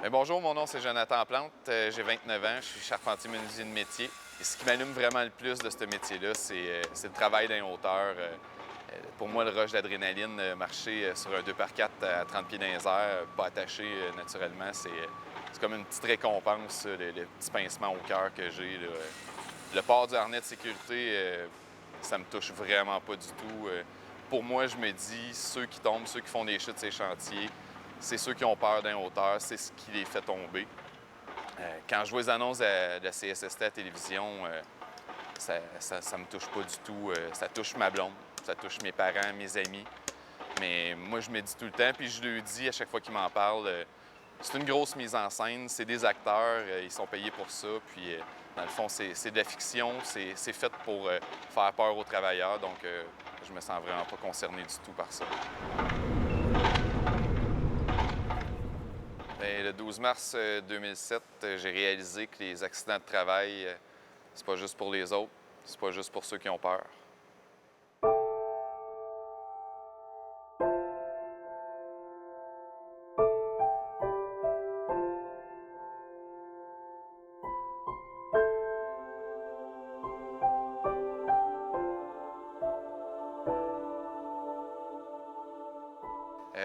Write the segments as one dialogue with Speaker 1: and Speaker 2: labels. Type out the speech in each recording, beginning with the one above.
Speaker 1: Bonjour, mon nom c'est Jonathan Plante, j'ai 29 ans, je suis charpentier menuisier de métier. Et ce qui m'allume vraiment le plus de ce métier-là, c'est le travail d'un hauteur. Pour moi, le rush d'adrénaline, marcher sur un 2x4 à 30 pieds dans les airs, pas attaché naturellement, c'est comme une petite récompense, le petit pincement au cœur que j'ai. Le port du harnais de sécurité, ça me touche vraiment pas du tout. Pour moi, je me dis, ceux qui tombent, ceux qui font des chutes sur ces chantiers, c'est ceux qui ont peur d'un hauteur, c'est ce qui les fait tomber. Quand je vois les annonces de la CSST à la télévision, ça me touche pas du tout. Ça touche ma blonde, ça touche mes parents, mes amis. Mais moi, je me dis tout le temps, puis je le dis à chaque fois qu'ils m'en parlent, c'est une grosse mise en scène, c'est des acteurs, ils sont payés pour ça, puis dans le fond, c'est de la fiction, c'est fait pour faire peur aux travailleurs, donc je me sens vraiment pas concerné du tout par ça. Bien, le 12 mars 2007, j'ai réalisé que les accidents de travail, c'est pas juste pour les autres, c'est pas juste pour ceux qui ont peur.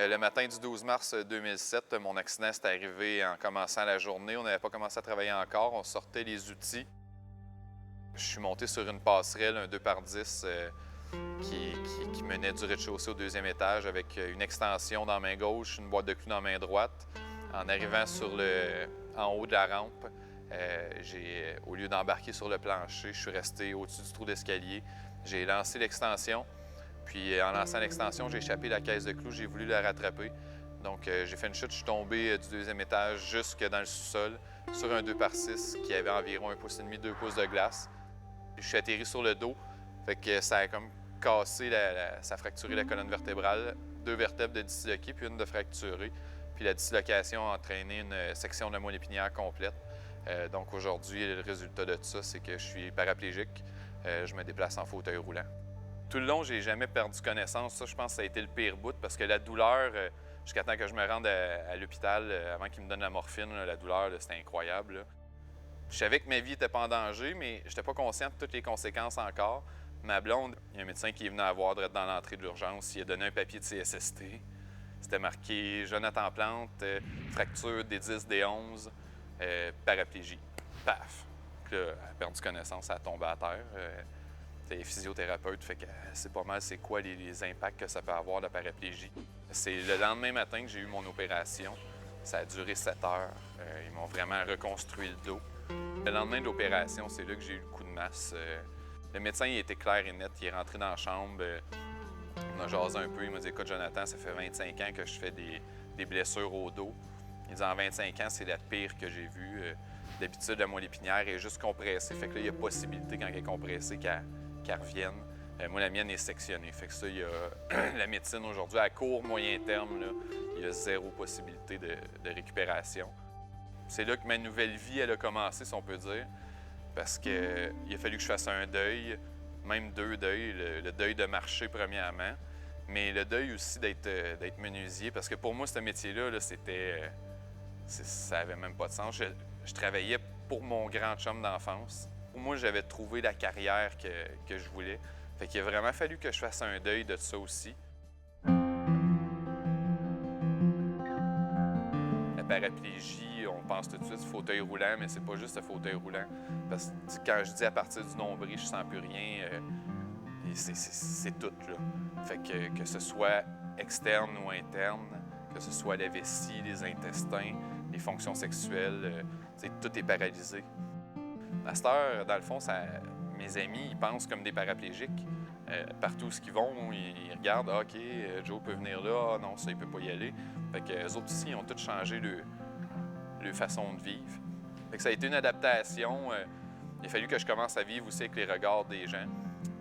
Speaker 1: Le matin du 12 mars 2007, mon accident s'est arrivé en commençant la journée. On n'avait pas commencé à travailler encore, on sortait les outils. Je suis monté sur une passerelle, un 2x10, qui menait du rez-de-chaussée au deuxième étage avec une extension dans la main gauche, une boîte de clous dans la main droite. En arrivant en haut de la rampe, au lieu d'embarquer sur le plancher, je suis resté au-dessus du trou d'escalier. J'ai lancé l'extension. Puis en lançant l'extension, j'ai échappé la caisse de clous, j'ai voulu la rattraper. Donc j'ai fait une chute, je suis tombé du deuxième étage jusque dans le sous-sol sur un 2x6 qui avait environ 1,5 pouce, 2 pouces de glace. Je suis atterri sur le dos, fait que ça a comme cassé, ça a fracturé la colonne vertébrale, 2 vertèbres de disloquées puis une de fracturée. Puis la dislocation a entraîné une section de la moelle épinière complète. Donc aujourd'hui, le résultat de tout ça, c'est que je suis paraplégique. Je me déplace en fauteuil roulant. Tout le long, j'ai jamais perdu connaissance. Ça, je pense que ça a été le pire bout parce que la douleur, jusqu'à temps que je me rende à l'hôpital, avant qu'ils me donnent la morphine, la douleur, c'était incroyable. Là. Je savais que ma vie n'était pas en danger, mais je n'étais pas conscient de toutes les conséquences encore. Ma blonde, il y a un médecin qui est venu la voir direct dans l'entrée de l'urgence. Il a donné un papier de CSST. C'était marqué Jonathan Plante, fracture des 10, des 11, paraplégie. Paf! Puis là, elle a perdu connaissance, elle a tombé à terre. Elle est physiothérapeute, fait que c'est pas mal c'est quoi les impacts que ça peut avoir la paraplégie. C'est le lendemain matin que j'ai eu mon opération. Ça a duré 7 heures. Ils m'ont vraiment reconstruit le dos. Le lendemain de l'opération, c'est là que j'ai eu le coup de masse. Le médecin il était clair et net. Il est rentré dans la chambre. On a jasé un peu. Il m'a dit « Écoute, Jonathan, ça fait 25 ans que je fais des blessures au dos. » Il dit « En 25 ans, c'est la pire que j'ai vue. D'habitude, la moelle épinière est juste compressée. Fait que là, il y a possibilité, quand elle est compressée, qu'elle revienne. Moi, la mienne est sectionnée. Fait que ça, il y a la médecine aujourd'hui, à court, moyen terme, là, il y a zéro possibilité de récupération. C'est là que ma nouvelle vie, elle a commencé, si on peut dire, parce qu'il a fallu que je fasse un deuil, même 2 deuils, le deuil de marcher premièrement, mais le deuil aussi d'être menuisier, parce que pour moi, ce métier-là, là, ça avait même pas de sens. Je travaillais pour mon grand chum d'enfance. Moi, j'avais trouvé la carrière que je voulais. Fait qu'il a vraiment fallu que je fasse un deuil de ça aussi. La paraplégie, on pense tout de suite fauteuil roulant, mais c'est pas juste le fauteuil roulant. Parce que quand je dis à partir du nombril, je sens plus rien, c'est tout, là. Fait que ce soit externe ou interne, que ce soit la vessie, les intestins, les fonctions sexuelles, tout est paralysé. À cette heure, dans le fond, mes amis, ils pensent comme des paraplégiques. Partout où ils vont, ils regardent, ah, OK, Joe peut venir là, ah non, ça, il peut pas y aller. Fait que eux autres ici, ils ont tous changé leur façon de vivre. Fait que ça a été une adaptation. Il a fallu que je commence à vivre aussi avec les regards des gens.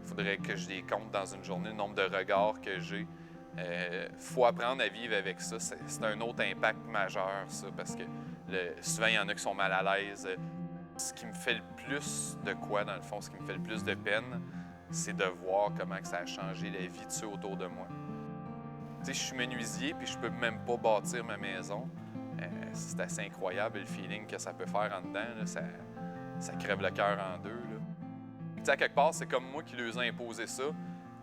Speaker 1: Il faudrait que je les compte dans une journée, le nombre de regards que j'ai. Faut apprendre à vivre avec ça. C'est un autre impact majeur, ça, parce que souvent, il y en a qui sont mal à l'aise. Ce qui me fait le plus de quoi, dans le fond, ce qui me fait le plus de peine, c'est de voir comment ça a changé la vie de ceux autour de moi. Tu sais, je suis menuisier, puis je peux même pas bâtir ma maison. c'est assez incroyable le feeling que ça peut faire en dedans. Là, ça crève le cœur en deux. Là. Tu sais, à quelque part, c'est comme moi qui leur ai imposé ça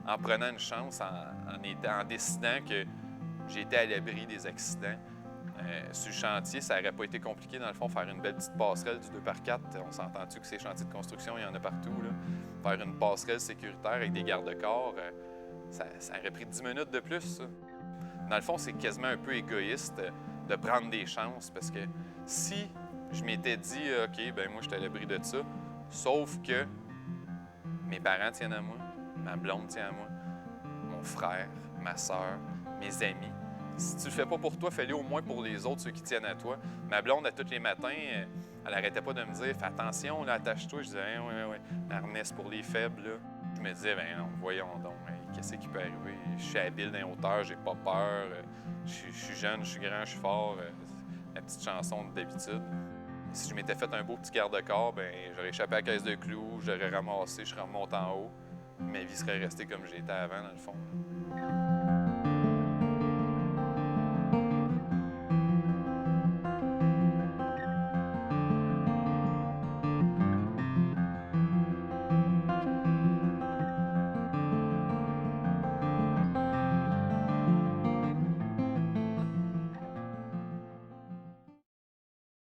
Speaker 1: en prenant une chance, en décidant que j'étais à l'abri des accidents. Sur le chantier, ça n'aurait pas été compliqué, dans le fond, faire une belle petite passerelle du 2x4. On s'entend-tu que ces chantiers de construction, il y en a partout. Là. Faire une passerelle sécuritaire avec des garde-corps, ça aurait pris 10 minutes de plus, ça. Dans le fond, c'est quasiment un peu égoïste de prendre des chances parce que si je m'étais dit, OK, ben moi, je suis à l'abri de ça, sauf que mes parents tiennent à moi, ma blonde tient à moi, mon frère, ma soeur, mes amis. Si tu le fais pas pour toi, fais-le au moins pour les autres, ceux qui tiennent à toi. Ma blonde, à tous les matins, elle n'arrêtait pas de me dire « Fais attention, là, attache-toi. » Je disais « Oui, harnais pour les faibles. » Je me disais « Ben non, voyons donc, qu'est-ce qui peut arriver? Je suis habile dans les hauteurs, j'ai pas peur. Je suis jeune, je suis grand, je suis fort. » La petite chanson d'habitude. Si je m'étais fait un beau petit garde-corps, ben j'aurais échappé à la caisse de clous, j'aurais ramassé, je serais remonté en haut. Ma vie serait restée comme j'étais avant, dans le fond.